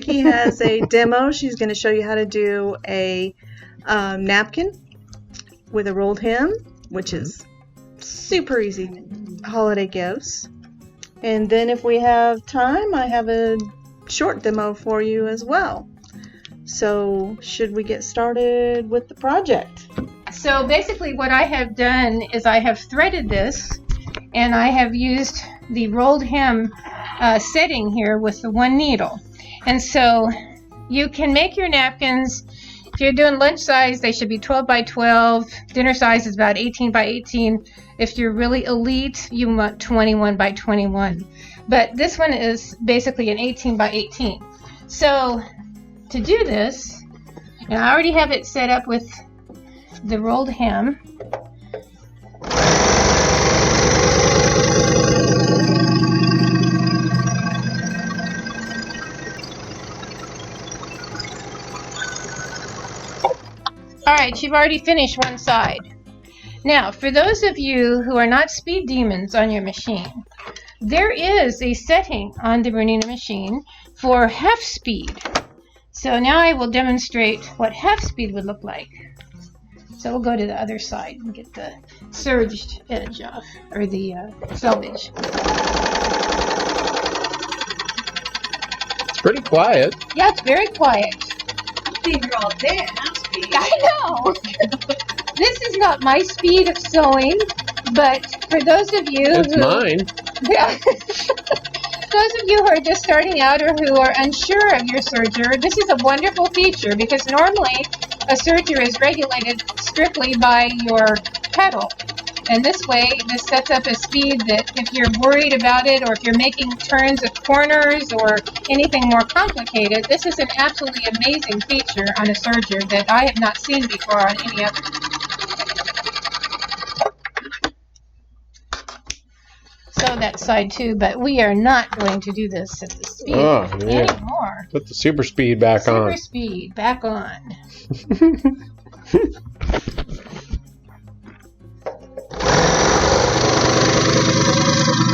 Vicki has a demo. She's going to show you how to do a napkin with a rolled hem, which is super easy holiday gifts. And then if we have time, I have a short demo for you as well. So should we get started with the project? So basically what I have done is I have threaded this, and I have used the rolled hem setting here with the one needle. And so you can make your napkins. If you're doing lunch size, they should be 12 by 12. Dinner size is about 18 by 18. If you're really elite, you want 21 by 21. But this one is basically an 18 by 18. So to do this, and I already have it set up with the rolled hem. Alright, you've already finished one side. Now, for those of you who are not speed demons on your machine, there is a setting on the BERNINA machine for half speed. So now I will demonstrate what half speed would look like. So we'll go to the other side and get the serged edge off, or the selvage. It's pretty quiet. Yeah, it's very quiet. You're all day at half speed. I know. This is not my speed of sewing, but for those of you It's mine. Yeah. Those of you who are just starting out or who are unsure of your serger, this is a wonderful feature because normally a serger is regulated strictly by your pedal. And this way, this sets up a speed that if you're worried about it or if you're making turns of corners or anything more complicated, this is an absolutely amazing feature on a serger that I have not seen before on any other. So that side too, but we are not going to do this at the speed anymore. Put the super speed back on. Super speed back on.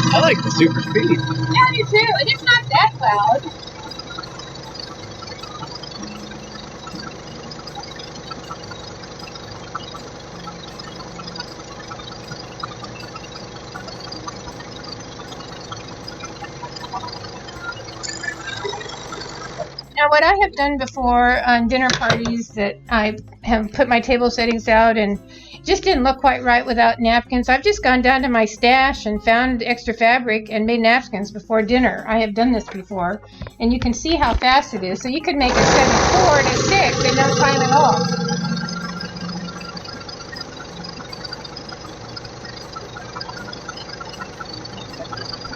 I like the super speed. Yeah, I do too, and it's not that loud. Now, what I have done before on dinner parties that I have put my table settings out and just didn't look quite right without napkins, I've just gone down to my stash and found extra fabric and made napkins before dinner. I have done this before, and you can see how fast it is. So you could make a 7/4 to 6 in no time at all.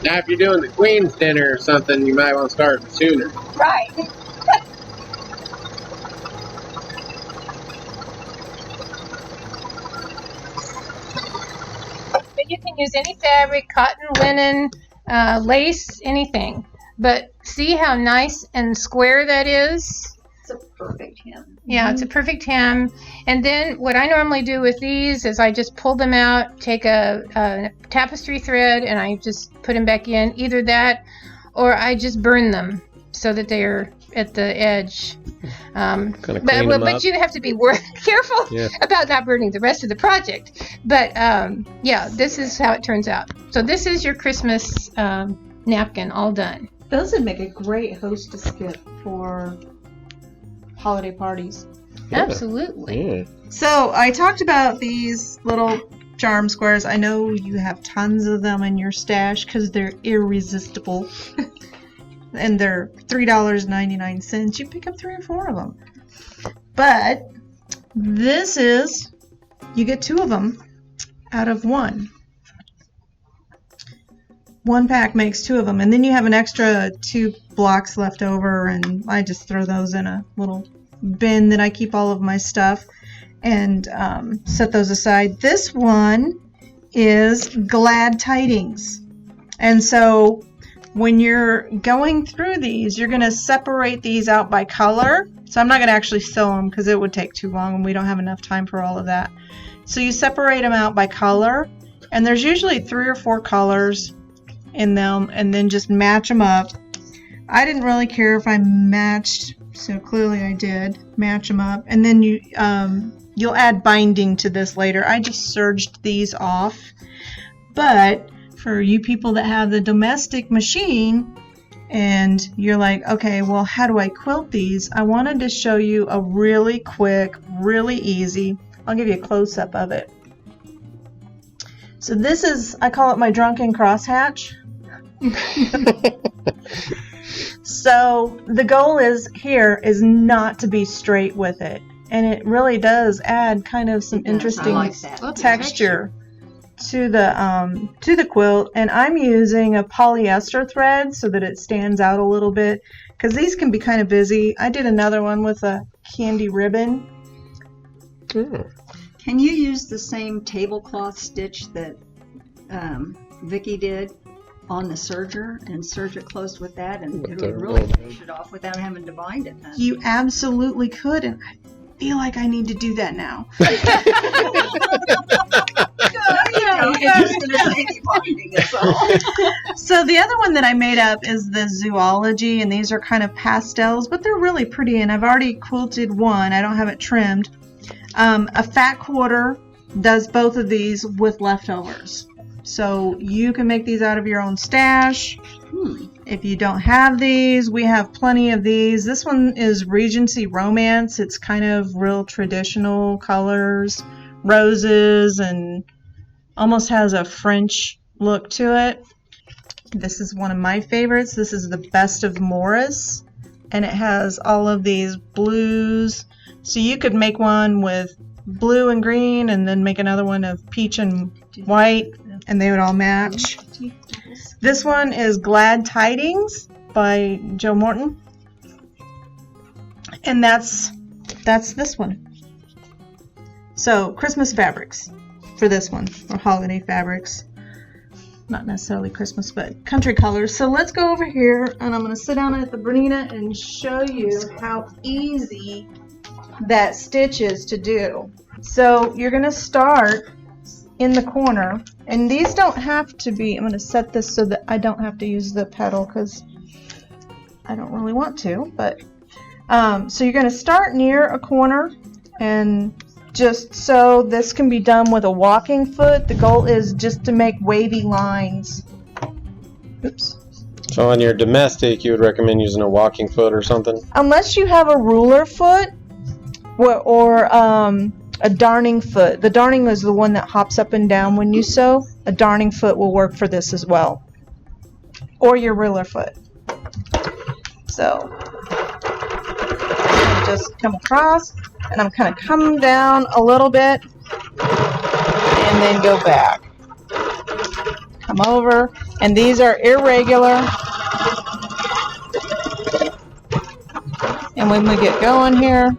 Now, if you're doing the Queen's dinner or something, you might want to start sooner. Right. You can use any fabric, cotton, linen, lace, anything. But see how nice and square that is? It's a perfect hem. Yeah, it's a perfect hem. And then what I normally do with these is I just pull them out, take a tapestry thread, and I just put them back in. Either that, or I just burn them so that they're at the edge. But you have to be careful about not burning the rest of the project. But yeah, this is how it turns out. So this is your Christmas napkin all done. Those would make a great hostess gift for holiday parties. Yeah. Absolutely. Yeah. So I talked about these little charm squares. I know you have tons of them in your stash because they're irresistible. And they're $3.99. You pick up 3 or 4 of them. But this is, you get 2 of them out of 1. 1 pack makes 2 of them. And then you have an extra 2 blocks left over, and I just throw those in a little bin that I keep all of my stuff and set those aside. This one is Glad Tidings. And so when you're going through these, you're going to separate these out by color. So I'm not going to actually sew them because it would take too long and we don't have enough time for all of that. So you separate them out by color, and there's usually 3 or 4 colors in them, and then just match them up. I didn't really care if I matched, so clearly I did match them up. And then you'll add binding to this later. I just serged these off. But for you people that have the domestic machine and you're like, okay, well, how do I quilt these? I wanted to show you a really quick, really easy, I'll give you a close-up of it. So this is, I call it my Drunken crosshatch. So the goal is not to be straight with it. And it really does add kind of some interesting texture to the quilt. And I'm using a polyester thread so that it stands out a little bit, because these can be kind of busy. I did another one with a candy ribbon. Can you use the same tablecloth stitch that Vicki did on the serger and serge it close with that, and it would really finish it off without having to bind it then? You absolutely could, and I feel like I need to do that now. So the other one that I made up is the zoology, and these are kind of pastels, but they're really pretty, and I've already quilted one. I don't have it trimmed. A fat quarter does both of these with leftovers. So you can make these out of your own stash. If you don't have these, we have plenty of these. This one is Regency Romance. It's kind of real traditional colors, roses, and almost has a French look to it. This is one of my favorites. This is the Best of Morris, and it has all of these blues. So you could make one with blue and green, and then make another one of peach and white, and they would all match. This one is Glad Tidings by Joe Morton, and that's this one. So Christmas fabrics for this one, or holiday fabrics. Not necessarily Christmas, but country colors. So let's go over here, and I'm going to sit down at the Bernina and show you how easy that stitch is to do. So you're going to start in the corner, and these don't have to be, I'm going to set this so that I don't have to use the pedal because I don't really want to, but so you're going to start near a corner, and just so this can be done with a walking foot. The goal is just to make wavy lines. Oops. So on your domestic, you would recommend using a walking foot or something? Unless you have a ruler foot or a darning foot. The darning is the one that hops up and down when you sew. A darning foot will work for this as well. Or your ruler foot. So just come across, and I'm kind of coming down a little bit and then go back. Come over, and these are irregular. And when we get going here,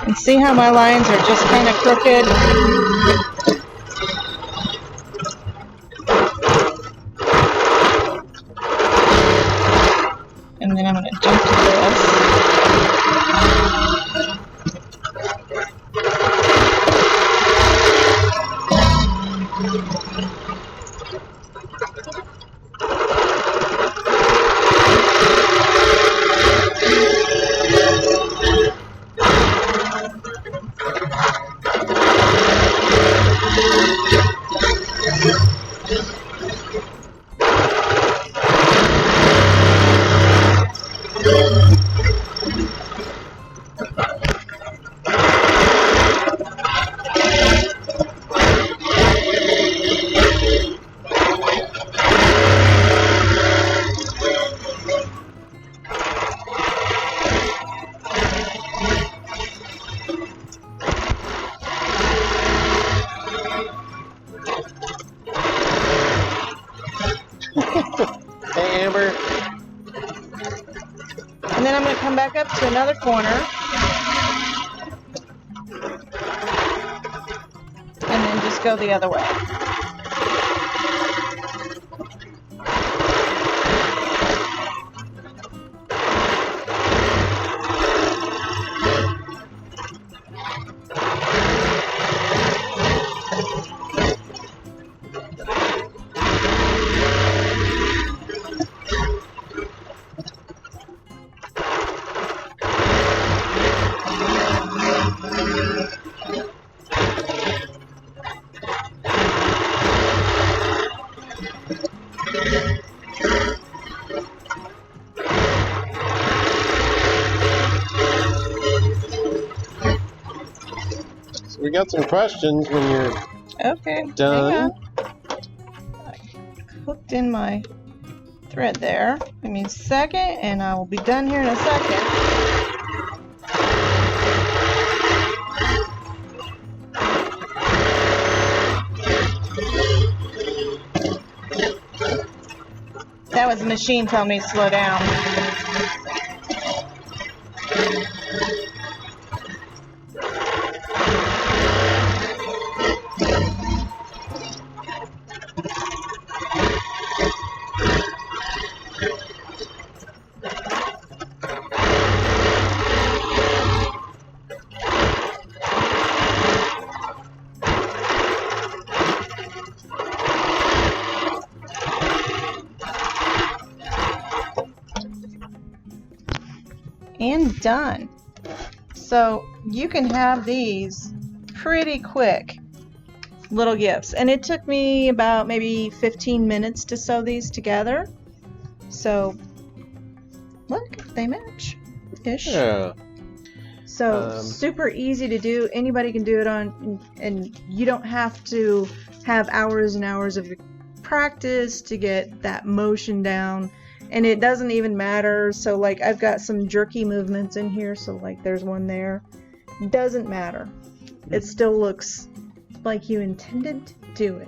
and see how my lines are just kind of crooked? And then I'm going to jump to this. And then I'm going to come back up to another corner. And then just go the other way. We got some questions when you're Okay. done. Hang on. I hooked in my thread there. Give me a second, and I will be done here in a second. That was the machine telling me to slow down. And done. So you can have these pretty quick little gifts, and it took me about maybe 15 minutes to sew these together. So look, they match ish. Yeah. So super easy to do. Anybody can do it on, and you don't have to have hours and hours of practice to get that motion down. And it doesn't even matter. So like I've got some jerky movements in here. So like there's one there. Doesn't matter. It still looks like you intended to do it.